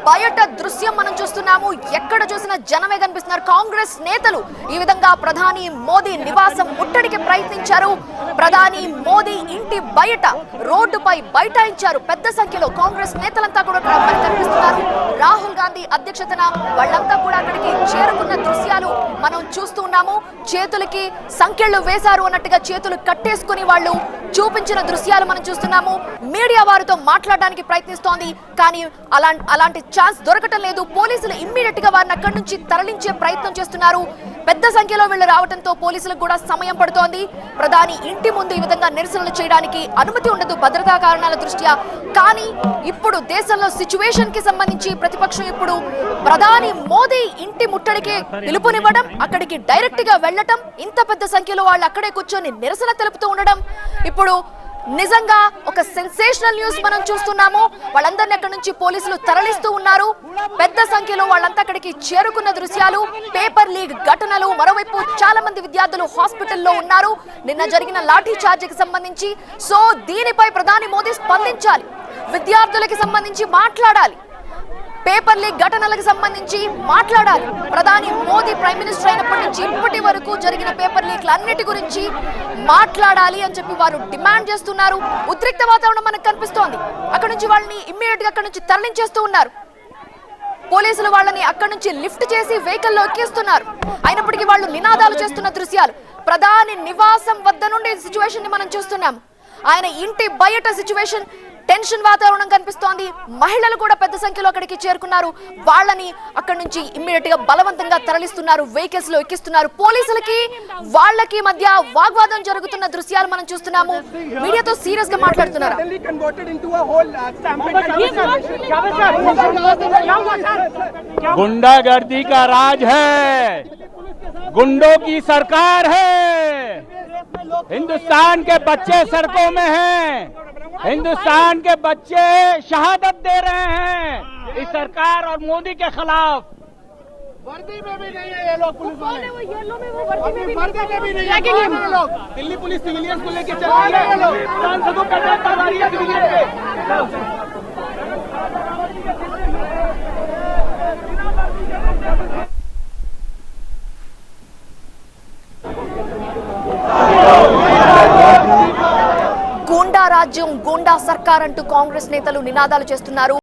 బయట దృశ్యం మనం చూస్తున్నాము. ఎక్కడ చూసినా జనమే కనిపిస్తున్నారు. కాంగ్రెస్ నేతలు ఈ విధంగా ప్రధాని మోదీ నివాసం ముట్టడికి ప్రయత్నించారు. ప్రధాని మోదీ ఇంటి బయట రోడ్డుపై బైఠాయించారు. పెద్ద సంఖ్యలో కాంగ్రెస్ నేతలంతా కూడా కనిపిస్తున్నారు. రాహుల్ గాంధీ అధ్యక్షతన వాళ్ళంతా కూడా అక్కడికి చేరుకున్న దృశ్యాలు మనం చూస్తూ ఉన్నాము. చేతులకి సంఖ్యలు వేశారు అన్నట్టుగా చేతులు కట్టేసుకుని వాళ్ళు చూపించిన దృశ్యాలు మనం చూస్తున్నాము. మీడియా వారితో మాట్లాడడానికి ప్రయత్నిస్తోంది, కానీ అలాంటి ఛాన్స్ దొరకటం లేదు. పోలీసులు ఇమ్మీడియట్ గా వారిని అక్కడి నుంచి తరలించే ప్రయత్నం చేస్తున్నారు. పెద్ద సంఖ్యలో వీళ్ళు రావడంతో పోలీసులకు కూడా సమయం పడుతోంది. ప్రధాని ఇంటి ముందు ఈ విధంగా నిరసనలు చేయడానికి అనుమతి ఉండదు భద్రతా కారణాల దృష్ట్యా. కానీ ఇప్పుడు దేశంలో సిచ్యువేషన్ కి సంబంధించి ప్రతిపక్షం ఇప్పుడు ప్రధాని మోదీ ఇంటి ముట్టడికి పిలుపునివ్వడం, అక్కడికి డైరెక్ట్ గా వెళ్లటం, ఇంత పెద్ద సంఖ్యలో వాళ్ళు అక్కడే కూర్చొని నిరసన తెలుపుతూ ఉండడం ఇప్పుడు నిజంగా ఒక సెన్సేషనల్ న్యూస్ మనం చూస్తున్నాము. వాళ్ళందరినీ అక్కడి నుంచి పోలీసులు తరలిస్తూ ఉన్నారు. పెద్ద సంఖ్యలో వాళ్ళంతా అక్కడికి చేరుకున్న దృశ్యాలు, పేపర్ లీగ్ ఘటనలు. మరోవైపు చాలా మంది విద్యార్థులు హాస్పిటల్లో ఉన్నారు నిన్న జరిగిన లాఠీ చార్జికి సంబంధించి. సో దీనిపై ప్రధాని మోదీ స్పందించాలి, విద్యార్థులకి సంబంధించి మాట్లాడాలి, పేపర్ లీక్ ఘటనలకు సంబంధించి మాట్లాడాలి. ప్రధాని మోదీ ప్రైమ్ మినిస్టర్ అయినప్పటి నుంచి ఇప్పటి వరకు జరిగిన పేపర్ లీక్లు అన్నిటి గురించి మాట్లాడాలి అని చెప్పి వారు డిమాండ్ చేస్తున్నారు. ఉద్రిక్త వాతావరణం మనకు కనిపిస్తోంది. అక్కడ నుంచి వాళ్ళని ఇమ్మీడియట్ గా అక్కడ నుంచి తరలించేస్తూ ఉన్నారు. పోలీసులు వాళ్ళని అక్కడి నుంచి లిఫ్ట్ చేసి వెహికల్లో ఎక్కిస్తున్నారు. అయినప్పటికీ వాళ్ళు నినాదాలు చేస్తున్న దృశ్యాలు. ప్రధాని నివాసం వద్ద నుండి సిచ్యువేషన్ ని మనం చూస్తున్నాం. ఆయన ఇంటి బయట సిచ్యువేషన్ టెన్షన్ వాతావరణం కనిపిస్తోంది. మహిళలు కూడా పెద్ద సంఖ్యలో అక్కడికి చేరుకున్నారు. వాళ్ళని అక్కడి నుంచి ఇమ్మీడియట్ గా బలవంతంగా తరలిస్తున్నారు, వెహికల్స్ లో ఎక్కిస్తున్నారు. పోలీసులకి వాళ్ళకి మధ్య వాగ్వాదం జరుగుతున్న దృశ్యాలు మనం చూస్తున్నాము. మీడియాతో సీరియస్ గా మాట్లాడుతున్నారు. गुंडागर्दी का राज है, गुंडों की सरकार है, हिंदुस्तान के बच्चे सड़कों में हैं, हिंदुस्तान के बच्चे शहादत दे रहे हैं इस सरकार और मोदी के खिलाफ। वर्दी में भी नहीं है ये लोग, पुलिस वाले वर्दी में भी नहीं है ये लोग। दिल्ली पुलिस सिविलियंस को लेके चल रही है ये लोग। सांसदों पे अटैक कर रही है सिविलियन पे। గూండా రాజ్యం, గూండా సర్కార్ అంటూ కాంగ్రెస్ నేతలు నినాదాలు చేస్తున్నారు.